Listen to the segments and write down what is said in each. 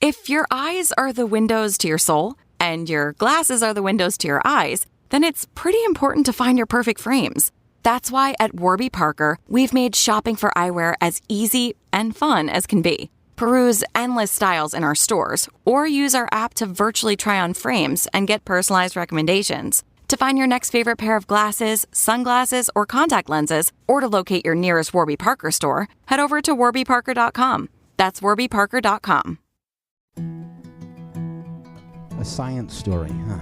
If your eyes are the windows to your soul and your glasses are the windows to your eyes, then it's pretty important to find your perfect frames. That's why at Warby Parker, we've made shopping for eyewear as easy and fun as can be. Peruse endless styles in our stores or use our app to virtually try on frames and get personalized recommendations. To find your next favorite pair of glasses, sunglasses, or contact lenses, or to locate your nearest Warby Parker store, head over to warbyparker.com. That's warbyparker.com. A science story, huh?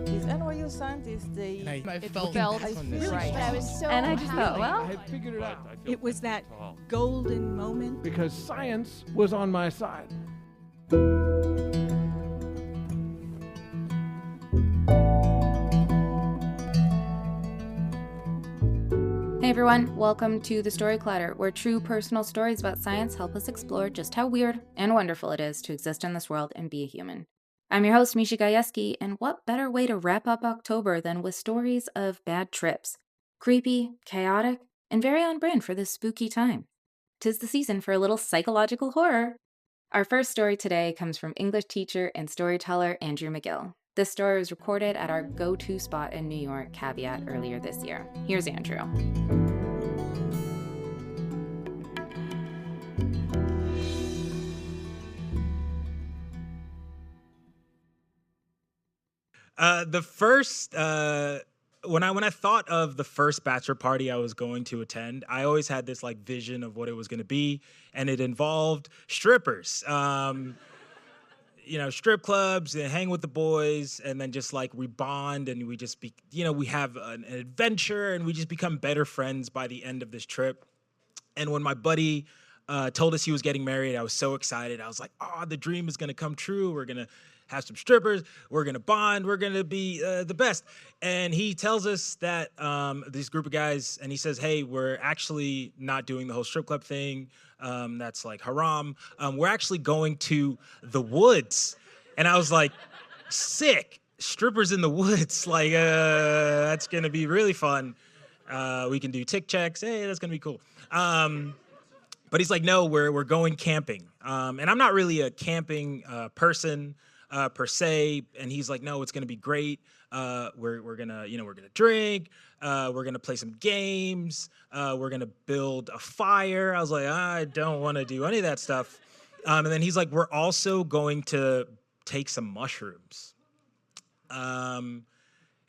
These NYU scientists, I felt really right. but I was so And I just thought, well, I had figured it out it was that golden moment. because science was on my side. Hey everyone, welcome to The Story Clatter, where true personal stories about science help us explore just how weird and wonderful it is to exist in this world and be a human. I'm your host, Misha Gajewski, and what better way to wrap up October than with stories of bad trips? Creepy, chaotic, and very on brand for this spooky time. 'Tis the season for a little psychological horror. Our first story today comes from English teacher and storyteller Andrew McGill. This story was recorded at our go-to spot in New York, Caveat, earlier this year. Here's Andrew. When I thought of the first bachelor party I was going to attend, I always had this like vision of what it was going to be, and it involved strippers. Strip clubs and hang with the boys, and then just like we bond and we just we have an adventure and we just become better friends by the end of this trip. And when my buddy told us he was getting married, I was so excited. I was like, oh, the dream is going to come true. We're going to have some strippers. We're going to bond. We're going to be the best. And he tells us that this group of guys, and he says, hey, we're actually not doing the whole strip club thing. That's like haram. We're actually going to the woods. And I was like, sick. Strippers in the woods. Like, that's going to be really fun. We can do tick checks. Hey, that's going to be cool. But he's like, no, we're going camping. And I'm not really a camping person per se. And he's like, no, it's going to be great. We're gonna drink. We're gonna play some games. We're gonna build a fire. I was like, I don't want to do any of that stuff. And then he's like, we're also going to take some mushrooms. And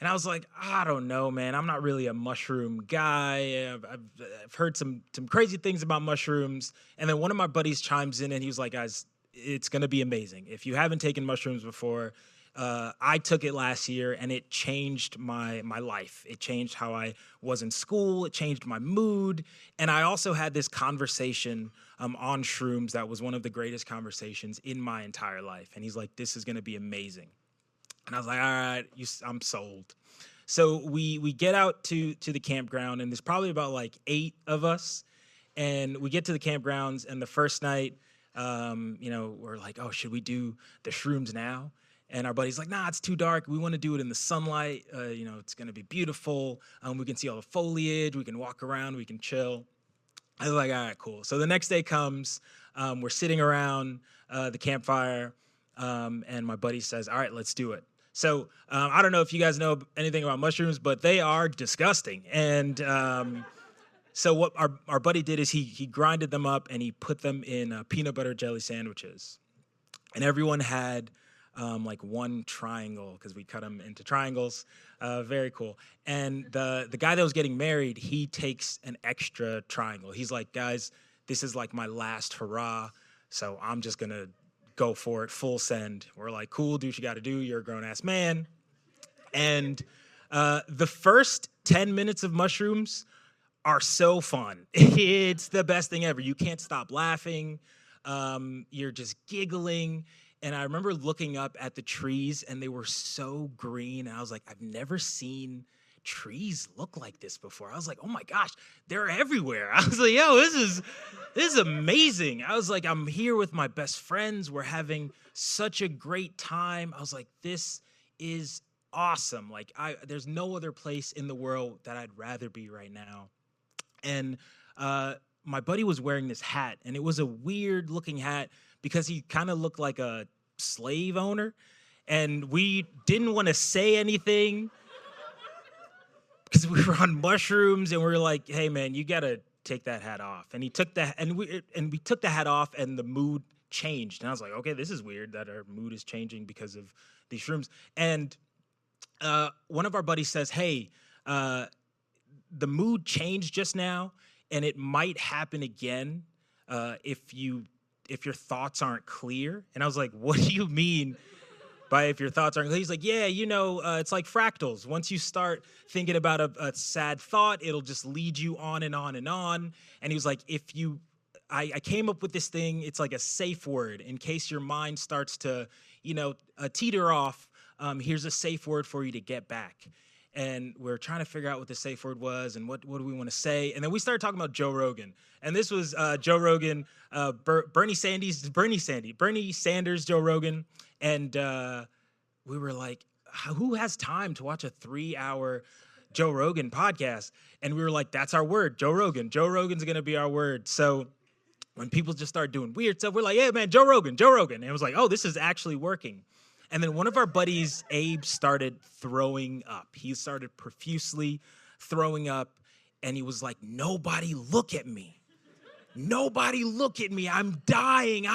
I was like, I don't know, man. I'm not really a mushroom guy. I've heard some crazy things about mushrooms. And then one of my buddies chimes in and he was like, guys, it's gonna be amazing. If you haven't taken mushrooms before, I took it last year and it changed my life. It changed how I was in school. It changed my mood. And I also had this conversation on shrooms that was one of the greatest conversations in my entire life. And he's like, this is going to be amazing. And I was like, all right, I'm sold. So we get out to the campground, and there's probably about like 8 of us. And we get to the campgrounds, and the first night, we're like, oh, should we do the shrooms now? And our buddy's like, nah, it's too dark. We want to do it in the sunlight. It's going to be beautiful. We can see all the foliage. We can walk around. We can chill. I was like, all right, cool. So the next day comes. We're sitting around the campfire. And my buddy says, all right, let's do it. So I don't know if you guys know anything about mushrooms, but they are disgusting. And so what our buddy did is he grinded them up and he put them in peanut butter jelly sandwiches. And everyone had like one triangle because we cut them into triangles. Very cool. And the guy that was getting married, he takes an extra triangle. He's like, guys, this is like my last hurrah. So I'm just going to go for it, full send. We're like, cool, do what you got to do. You're a grown-ass man. And the first 10 minutes of mushrooms are so fun. It's the best thing ever. You can't stop laughing. You're just giggling. And I remember looking up at the trees, and they were so green. And I was like, I've never seen trees look like this before. I was like, oh my gosh, they're everywhere. I was like, yo, this is amazing. I was like, I'm here with my best friends. We're having such a great time. I was like, this is awesome. Like, there's no other place in the world that I'd rather be right now. And my buddy was wearing this hat, and it was a weird looking hat because he kind of looked like a slave owner. And we didn't want to say anything because we were on mushrooms, and we were like, hey, man, you got to take that hat off. And he took that, and we took the hat off, and the mood changed. And I was like, okay, this is weird that our mood is changing because of these shrooms. And one of our buddies says, hey, the mood changed just now, and it might happen again if your thoughts aren't clear. And I was like, what do you mean by if your thoughts aren't clear? He's like, yeah, it's like fractals. Once you start thinking about a sad thought, it'll just lead you on and on and on. And he was like, I came up with this thing. It's like a safe word in case your mind starts to, teeter off. Here's a safe word for you to get back. And we're trying to figure out what the safe word was and what do we want to say. And then we started talking about Joe Rogan. And this was Joe Rogan, Bernie Sanders, Joe Rogan. And we were like, who has time to watch a 3-hour Joe Rogan podcast? And we were like, that's our word, Joe Rogan. Joe Rogan's going to be our word. So when people just start doing weird stuff, we're like, hey, man, Joe Rogan. And it was like, oh, this is actually working. And then one of our buddies, Abe, started throwing up. He started profusely throwing up, and he was like, nobody look at me. Nobody look at me. I'm dying.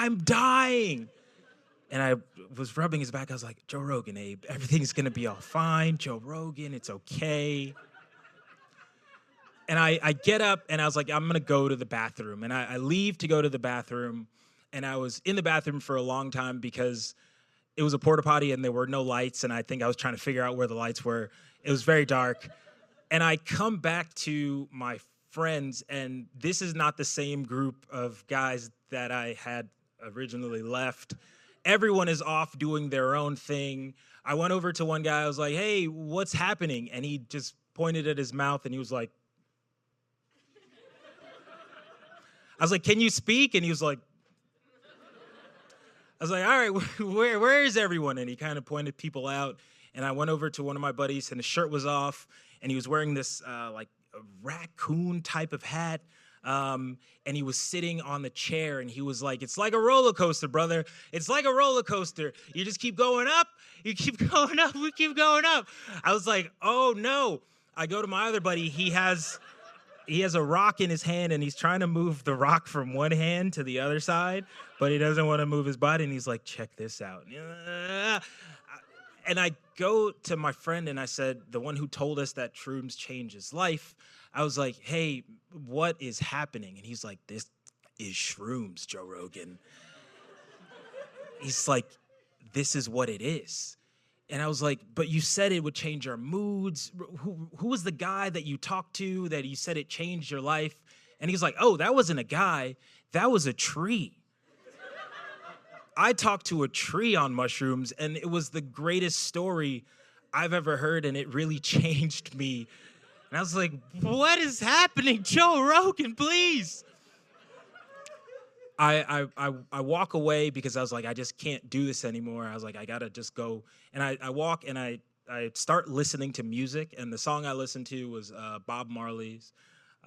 And I was rubbing his back. I was like, Joe Rogan, Abe, everything's going to be all fine. Joe Rogan, it's okay. And I get up, and I was like, I'm going to go to the bathroom. And I leave to go to the bathroom, and I was in the bathroom for a long time because it was a porta potty and there were no lights, and I think I was trying to figure out where the lights were. It was very dark. And I come back to my friends, and this is not the same group of guys that I had originally left. Everyone is off doing their own thing. I went over to one guy. I was like, hey, what's happening? And he just pointed at his mouth, and he was like, I was like, can you speak? And he was like, I was like, all right, where is everyone? And he kind of pointed people out. And I went over to one of my buddies, and his shirt was off, and he was wearing this like a raccoon type of hat. And he was sitting on the chair, and he was like, it's like a roller coaster, brother. It's like a roller coaster. You just keep going up. You keep going up. We keep going up. I was like, oh, no. I go to my other buddy. He has a rock in his hand, and he's trying to move the rock from one hand to the other side, but he doesn't want to move his body, and he's like, check this out. And I go to my friend, and I said, the one who told us that shrooms change his life, I was like, hey, what is happening? And he's like, this is shrooms, Joe Rogan. He's like, this is what it is. And I was like, but you said it would change our moods. Who was the guy that you talked to that you said it changed your life? And he's like, oh, that wasn't a guy. That was a tree. I talked to a tree on mushrooms, and it was the greatest story I've ever heard, and it really changed me. And I was like, what is happening? Joe Rogan, please. I walk away because I was like, I just can't do this anymore. I was like, I got to just go. And I walk, and I start listening to music. And the song I listened to was Bob Marley's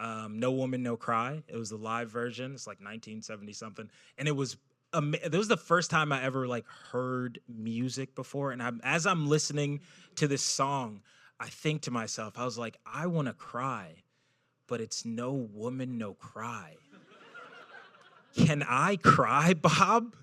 No Woman, No Cry. It was the live version. It's like 1970-something. And it was the first time I ever like heard music before. And as I'm listening to this song, I think to myself, I was like, I want to cry, but it's no woman, no cry. Can I cry, Bob?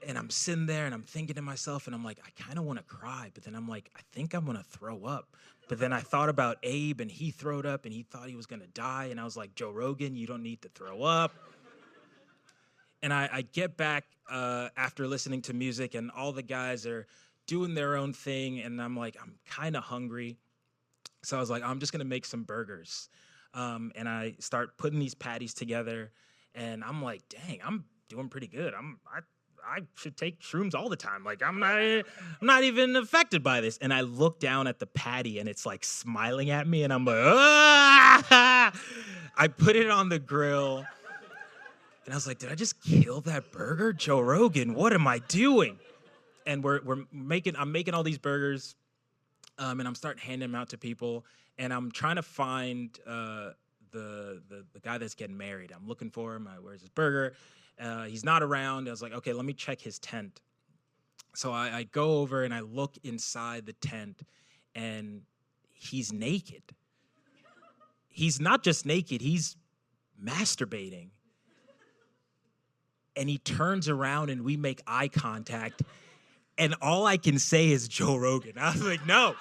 And I'm sitting there, and I'm thinking to myself, and I'm like, I kind of want to cry, but then I'm like, I think I'm going to throw up. But then I thought about Abe, and he throwed up, and he thought he was going to die. And I was like, Joe Rogan, you don't need to throw up. And I get back after listening to music, and all the guys are doing their own thing, and I'm like, I'm kind of hungry. So I was like, I'm just going to make some burgers. And I start putting these patties together, and I'm like, dang, I'm doing pretty good. I should take shrooms all the time. Like, I'm not even affected by this. And I look down at the patty, and it's like smiling at me, and I'm like, ah! I put it on the grill, and I was like, did I just kill that burger? Joe Rogan, what am I doing? And I'm making all these burgers, and I'm starting handing them out to people, and I'm trying to find the guy that's getting married. I'm looking for him. Where's his burger? He's not around. I was like, okay, let me check his tent. So I go over and I look inside the tent, and he's naked. He's not just naked, he's masturbating. And he turns around and we make eye contact. And all I can say is Joe Rogan. I was like, no.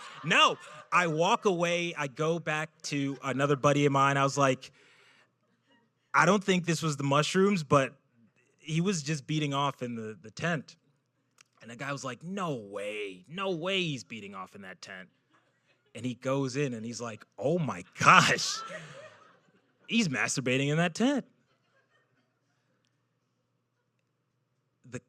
I walk away. I go back to another buddy of mine. I was like, I don't think this was the mushrooms, but he was just beating off in the tent. And the guy was like, no way he's beating off in that tent. And he goes in and he's like, oh my gosh, he's masturbating in that tent.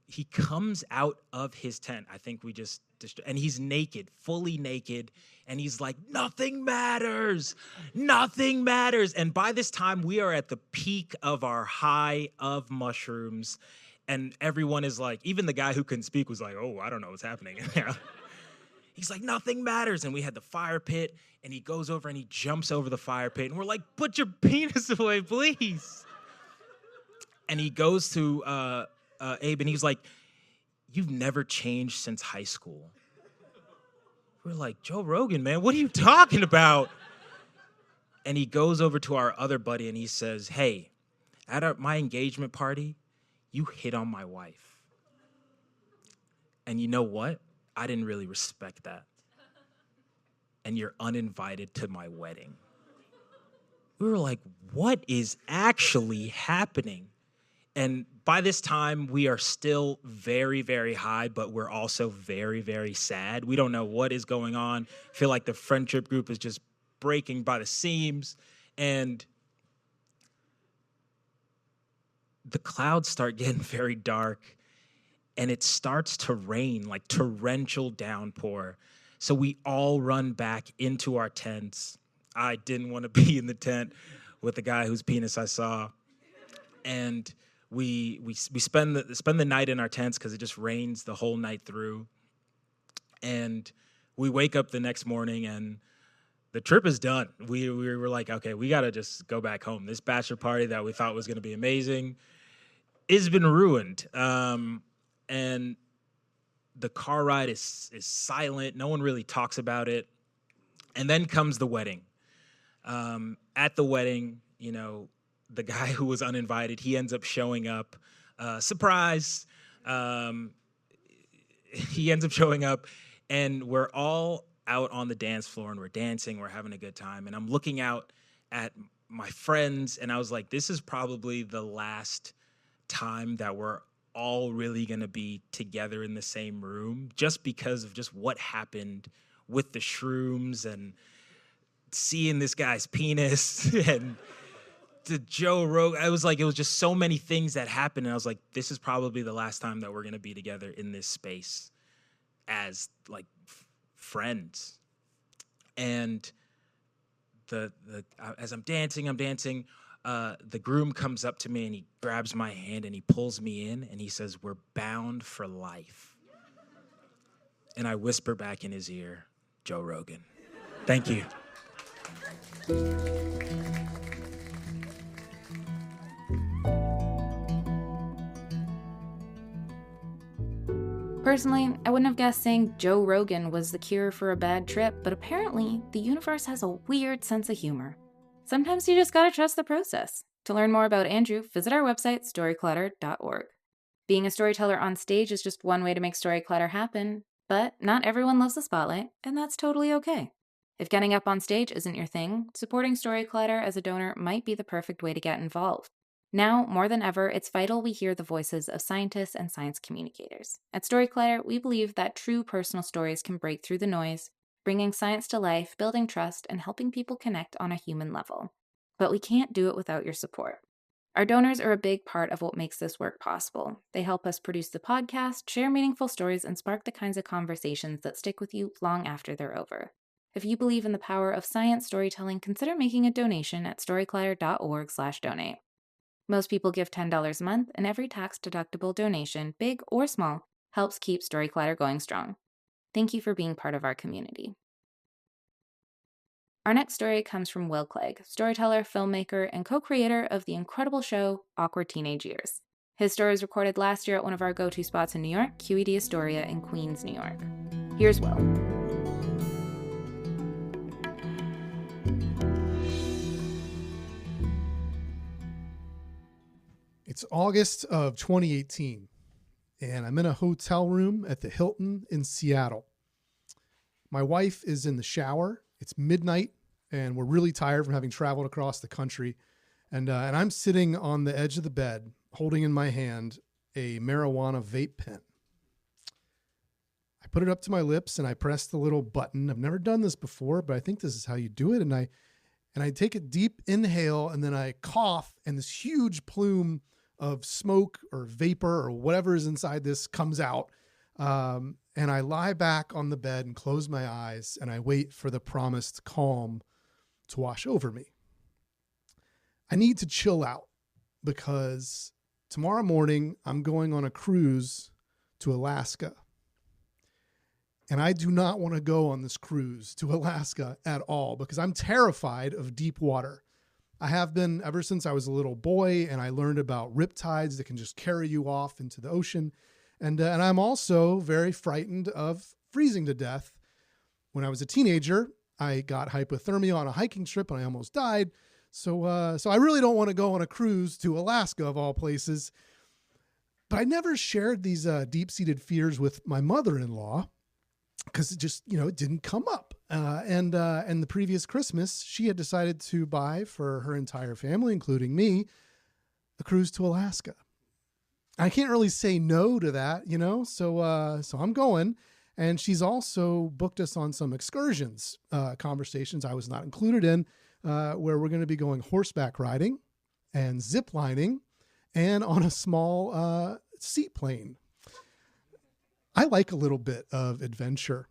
He comes out of his tent. I think we just, and he's naked, fully naked. And he's like, nothing matters. And by this time, we are at the peak of our high of mushrooms. And everyone is like, even the guy who couldn't speak was like, oh, I don't know what's happening in there. He's like, nothing matters. And we had the fire pit, and he goes over and he jumps over the fire pit. And we're like, put your penis away, please. And he goes to Abe, and he's like, you've never changed since high school. We're like, Joe Rogan, man, what are you talking about? And he goes over to our other buddy, and he says, hey, at my engagement party, you hit on my wife. And you know what? I didn't really respect that. And you're uninvited to my wedding. We were like, what is actually happening? And by this time, we are still very, very high, but we're also very, very sad. We don't know what is going on. I feel like the friendship group is just breaking by the seams. And the clouds start getting very dark, and it starts to rain, like torrential downpour. So we all run back into our tents. I didn't want to be in the tent with the guy whose penis I saw. And we spend the night in our tents because it just rains the whole night through. And we wake up the next morning, and the trip is done. We were like, okay, we got to just go back home. This bachelor party that we thought was going to be amazing has been ruined. And the car ride is silent. No one really talks about it. And then comes the wedding. At the wedding, you know, the guy who was uninvited, he ends up showing up. Surprise. He ends up showing up, and we're all out on the dance floor, and we're dancing. We're having a good time. And I'm looking out at my friends, and I was like, this is probably the last time that we're all really going to be together in the same room, just because of just what happened with the shrooms and seeing this guy's penis and the Joe Rogan. It was just so many things that happened. And I was like, this is probably the last time that we're going to be together in this space as like friends. And as I'm dancing, the groom comes up to me and he grabs my hand and he pulls me in and he says, we're bound for life. And I whisper back in his ear, Joe Rogan. Thank you. Personally, I wouldn't have guessed saying Joe Rogan was the cure for a bad trip, but apparently the universe has a weird sense of humor. Sometimes you just gotta trust the process. To learn more about Andrew, visit our website, storyteller.org. Being a storyteller on stage is just one way to make story clutter happen, but not everyone loves the spotlight, and that's totally okay. If getting up on stage isn't your thing, supporting story clutter as a donor might be the perfect way to get involved. Now, more than ever, it's vital we hear the voices of scientists and science communicators. At Storyclutter, we believe that true personal stories can break through the noise, bringing science to life, building trust, and helping people connect on a human level. But we can't do it without your support. Our donors are a big part of what makes this work possible. They help us produce the podcast, share meaningful stories, and spark the kinds of conversations that stick with you long after they're over. If you believe in the power of science storytelling, consider making a donation at storyclutter.org/donate. Most people give $10 a month, and every tax-deductible donation, big or small, helps keep Storyclutter going strong. Thank you for being part of our community. Our next story comes from Will Clegg, storyteller, filmmaker, and co-creator of the incredible show Awkward Teenage Years. His story was recorded last year at one of our go-to spots in New York, QED Astoria in Queens, New York. Here's Will. It's August of 2018, and I'm in a hotel room at the Hilton in Seattle. My wife is in the shower. It's midnight, and we're really tired from having traveled across the country. And I'm sitting on the edge of the bed, holding in my hand a marijuana vape pen. I put it up to my lips, and I press the little button. I've never done this before, but I think this is how you do it. And I take a deep inhale, and then I cough, and this huge plume of smoke or vapor or whatever is inside this comes out. And I lie back on the bed and close my eyes, and I wait for the promised calm to wash over me. I need to chill out because tomorrow morning I'm going on a cruise to Alaska. And I do not want to go on this cruise to Alaska at all because I'm terrified of deep water. I have been ever since I was a little boy, and I learned about riptides that can just carry you off into the ocean. And I'm also very frightened of freezing to death. When I was a teenager, I got hypothermia on a hiking trip and I almost died. So I really don't want to go on a cruise to Alaska of all places. But I never shared these deep-seated fears with my mother-in-law because it just, it didn't come up. And the previous Christmas, she had decided to buy for her entire family, including me, a cruise to Alaska. I can't really say no to that, so I'm going. And she's also booked us on some excursions, conversations I was not included in, where we're going to be going horseback riding and zip lining and on a small seaplane. I like a little bit of adventure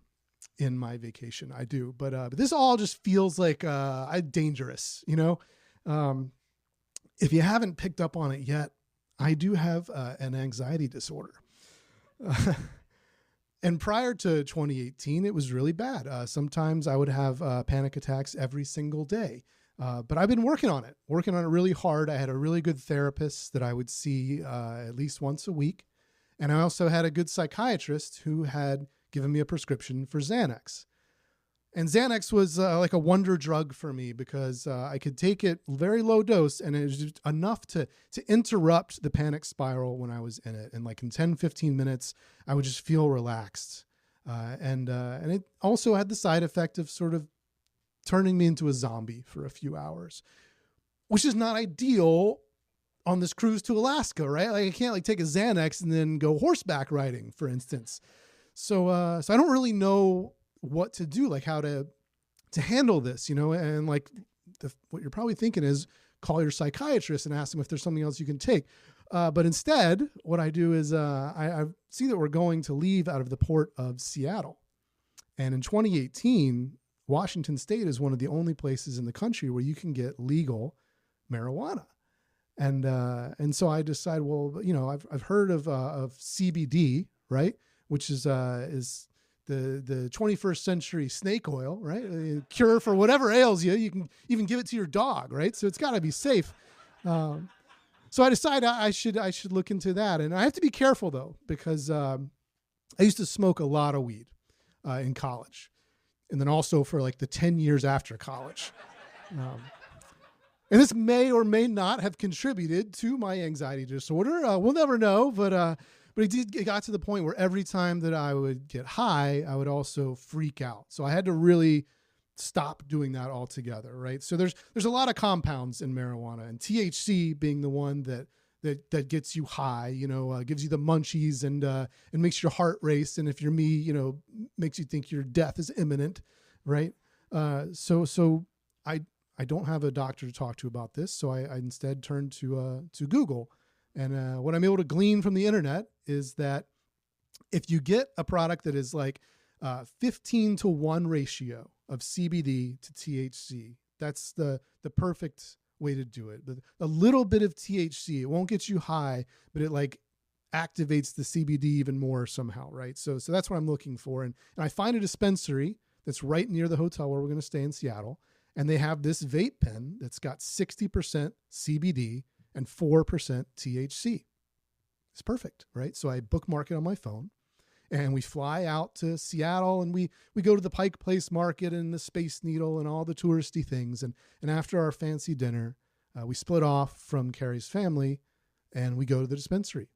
in my vacation. I do. But this all just feels like dangerous, If you haven't picked up on it yet, I do have an anxiety disorder. And prior to 2018, it was really bad. Sometimes I would have panic attacks every single day. But I've been working on it really hard. I had a really good therapist that I would see at least once a week. And I also had a good psychiatrist who had given me a prescription for Xanax. And Xanax was like a wonder drug for me because I could take it very low dose and it was just enough to interrupt the panic spiral when I was in it. And like in 10, 15 minutes, I would just feel relaxed. And it also had the side effect of sort of turning me into a zombie for a few hours, which is not ideal on this cruise to Alaska, right? Like I can't take a Xanax and then go horseback riding, for instance. So I don't really know what to do, like how to handle this, and like what you're probably thinking is call your psychiatrist and ask them if there's something else you can take. But instead, what I do is I see that we're going to leave out of the port of Seattle. And in 2018, Washington State is one of the only places in the country where you can get legal marijuana. And so I decide, well, I've heard of CBD, right? Which is the 21st century snake oil, right? A cure for whatever ails you. You can even give it to your dog, right? So it's got to be safe. So I decided I should look into that. And I have to be careful, though, because I used to smoke a lot of weed in college. And then also for like the 10 years after college. And this may or may not have contributed to my anxiety disorder. We'll never know, but it got to the point where every time that I would get high, I would also freak out. So I had to really stop doing that altogether, right? So there's a lot of compounds in marijuana, and THC being the one that gets you high, gives you the munchies and makes your heart race. And if you're me, makes you think your death is imminent, right? So I don't have a doctor to talk to about this. So I instead turned to Google. And what I'm able to glean from the internet is that if you get a product that is like 15-to-1 ratio of CBD to THC, that's the perfect way to do it. A little bit of THC, it won't get you high, but it like activates the CBD even more somehow, right? So that's what I'm looking for. And I find a dispensary that's right near the hotel where we're going to stay in Seattle. And they have this vape pen that's got 60% CBD and 4% THC. It's perfect, right? So I bookmark it on my phone, and we fly out to Seattle, and we go to the Pike Place Market and the Space Needle and all the touristy things. And after our fancy dinner, we split off from Carrie's family, and we go to the dispensary.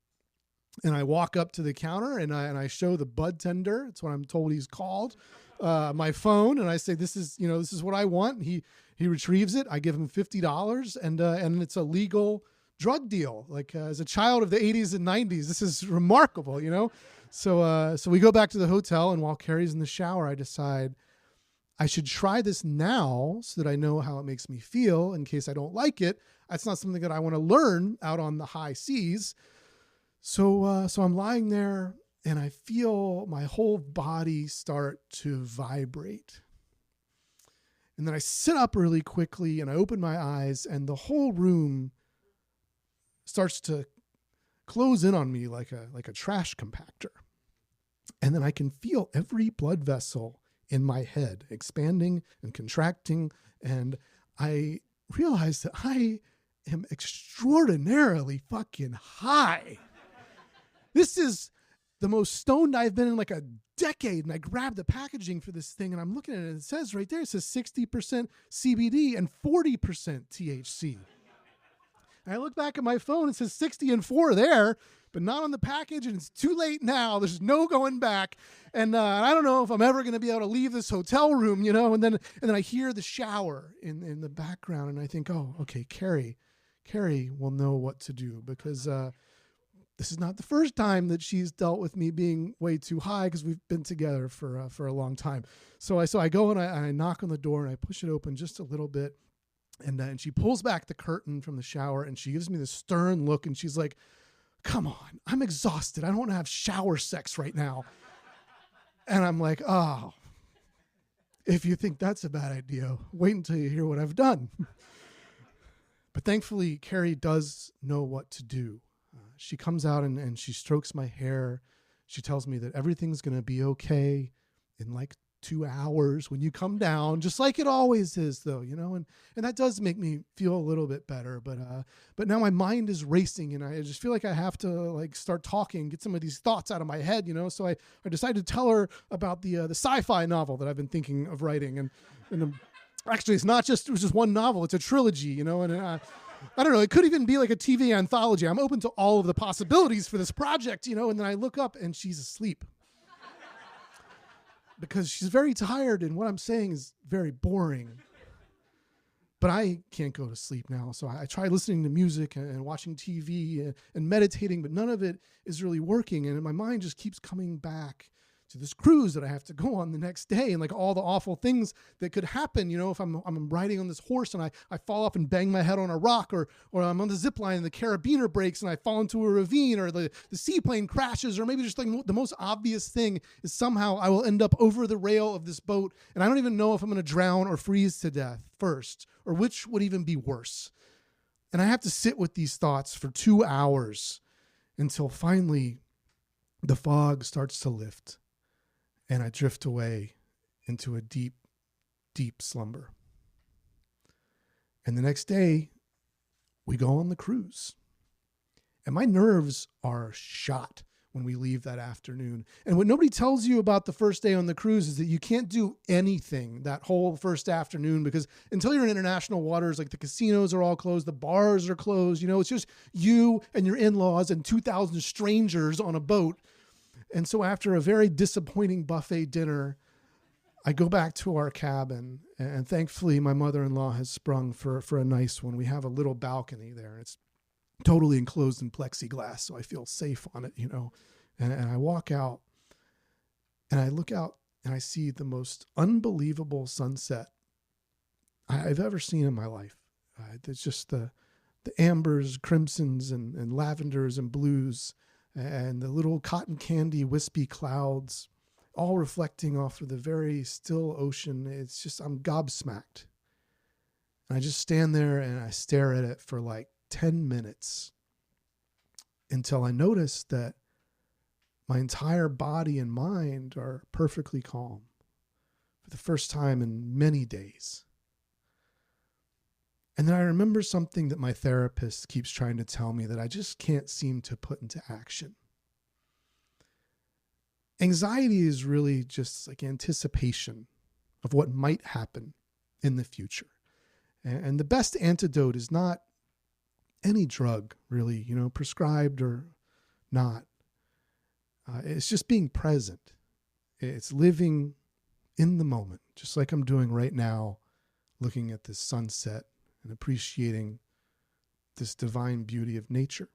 And I walk up to the counter, and I show the bud tender. It's what I'm told he's called. My phone, and I say, this is what I want. And he retrieves it. I give him $50, and it's a legal drug deal. Like, as a child of the 80s and 90s, this is remarkable, So we go back to the hotel, and while Carrie's in the shower, I decide I should try this now so that I know how it makes me feel in case I don't like it. That's not something that I want to learn out on the high seas. So I'm lying there, and I feel my whole body start to vibrate. And then I sit up really quickly, and I open my eyes, and the whole room starts to close in on me like a trash compactor. And then I can feel every blood vessel in my head expanding and contracting. And I realize that I am extraordinarily fucking high. This is the most stoned I've been in like a decade. And I grab the packaging for this thing, and I'm looking at it, and it says right there, it says 60% CBD and 40% THC. And I look back at my phone, it says 60 and 4 there, but not on the package, and it's too late now. There's no going back. And I don't know if I'm ever going to be able to leave this hotel room, and then I hear the shower in the background, and I think, oh, okay, Carrie will know what to do, because this is not the first time that she's dealt with me being way too high, because we've been together for a long time. So I go and I knock on the door, and I push it open just a little bit. And she pulls back the curtain from the shower, and she gives me this stern look, and she's like, come on, I'm exhausted. I don't want to have shower sex right now. And I'm like, oh, if you think that's a bad idea, wait until you hear what I've done. But thankfully, Carrie does know what to do. She comes out and she strokes my hair. She tells me that everything's going to be okay in like 2 hours when you come down, just like it always is, though, and that does make me feel a little bit better. But now my mind is racing, and I just feel like I have to like start talking, get some of these thoughts out of my head, So I decided to tell her about the sci-fi novel that I've been thinking of writing, and actually it was just one novel; it's a trilogy, And I don't know, it could even be like a TV anthology. I'm open to all of the possibilities for this project, And then I look up, and she's asleep. Because she's very tired, and what I'm saying is very boring. But I can't go to sleep now, so I try listening to music and watching TV and meditating, but none of it is really working, and my mind just keeps coming back to this cruise that I have to go on the next day, and like all the awful things that could happen, if I'm riding on this horse and I fall off and bang my head on a rock, or I'm on the zip line and the carabiner breaks and I fall into a ravine, or the seaplane crashes, or maybe just like the most obvious thing is somehow I will end up over the rail of this boat, and I don't even know if I'm going to drown or freeze to death first, or which would even be worse. And I have to sit with these thoughts for 2 hours until finally the fog starts to lift. And I drift away into a deep, deep slumber. And the next day, we go on the cruise. And my nerves are shot when we leave that afternoon. And what nobody tells you about the first day on the cruise is that you can't do anything that whole first afternoon, because until you're in international waters, like the casinos are all closed, the bars are closed, it's just you and your in-laws and 2,000 strangers on a boat. And so after a very disappointing buffet dinner, I go back to our cabin, and thankfully my mother-in-law has sprung for a nice one. We have a little balcony there, and it's totally enclosed in plexiglass, so I feel safe on it, And I walk out, and I look out, and I see the most unbelievable sunset I've ever seen in my life. It's just the ambers, crimsons, and lavenders and blues, and the little cotton candy wispy clouds, all reflecting off of the very still ocean. It's just, I'm gobsmacked. And I just stand there and I stare at it for like 10 minutes until I notice that my entire body and mind are perfectly calm for the first time in many days. And then I remember something that my therapist keeps trying to tell me that I just can't seem to put into action. Anxiety is really just like anticipation of what might happen in the future. And the best antidote is not any drug, really, prescribed or not. It's just being present. It's living in the moment, just like I'm doing right now, looking at this sunset and appreciating this divine beauty of nature.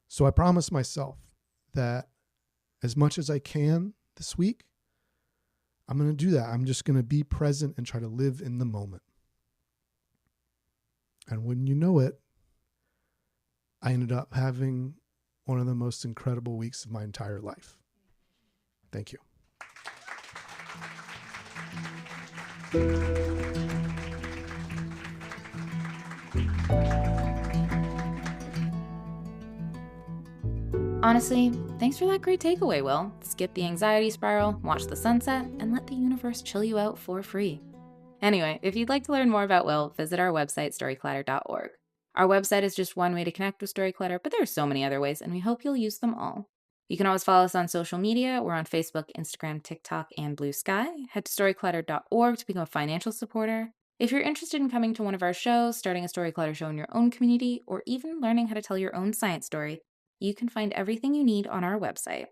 So I promise myself that as much as I can this week, I'm going to do that. I'm just going to be present and try to live in the moment. And when you know it, I ended up having one of the most incredible weeks of my entire life. Thank you. Honestly, thanks for that great takeaway, Will. Skip the anxiety spiral, watch the sunset, and let the universe chill you out for free. Anyway, if you'd like to learn more about Will, visit our website, storyteller.org. Our website is just one way to connect with Storyclutter, but there are so many other ways, and we hope you'll use them all. You can always follow us on social media. We're on Facebook, Instagram, TikTok, and Blue Sky. Head to storyclutter.org to become a financial supporter. If you're interested in coming to one of our shows, starting a Storyclutter show in your own community, or even learning how to tell your own science story, you can find everything you need on our website.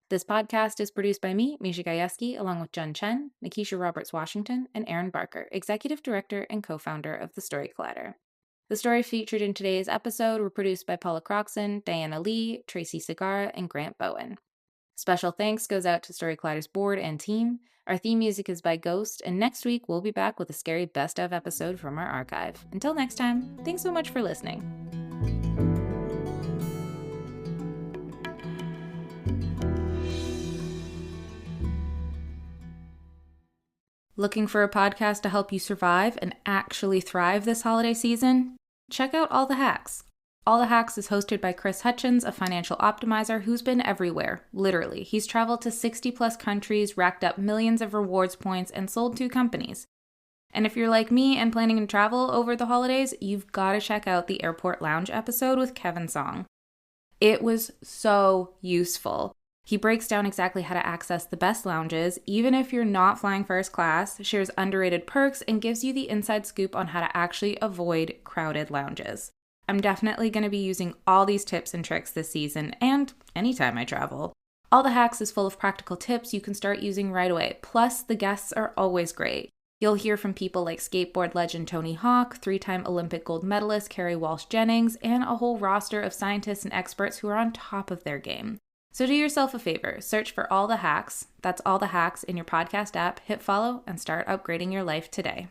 This podcast is produced by me, Misha Gajewski, along with Jen Chen, Nikisha Roberts-Washington, and Aaron Barker, Executive Director and co-founder of The Story Clatter. The stories featured in today's episode were produced by Paula Croxon, Diana Lee, Tracy Segarra, and Grant Bowen. Special thanks goes out to Story Clatter's board and team. Our theme music is by Ghost, and next week we'll be back with a scary best-of episode from our archive. Until next time, thanks so much for listening. Looking for a podcast to help you survive and actually thrive this holiday season? Check out All the Hacks. All the Hacks is hosted by Chris Hutchins, a financial optimizer who's been everywhere, literally. He's traveled to 60 plus countries, racked up millions of rewards points, and sold 2 companies. And if you're like me and planning to travel over the holidays, you've got to check out the Airport Lounge episode with Kevin Song. It was so useful. He breaks down exactly how to access the best lounges, even if you're not flying first class, shares underrated perks, and gives you the inside scoop on how to actually avoid crowded lounges. I'm definitely going to be using all these tips and tricks this season and anytime I travel. All the Hacks is full of practical tips you can start using right away. Plus, the guests are always great. You'll hear from people like skateboard legend Tony Hawk, 3-time Olympic gold medalist Kerry Walsh Jennings, and a whole roster of scientists and experts who are on top of their game. So do yourself a favor, search for All the Hacks, that's All the Hacks in your podcast app, hit follow, and start upgrading your life today.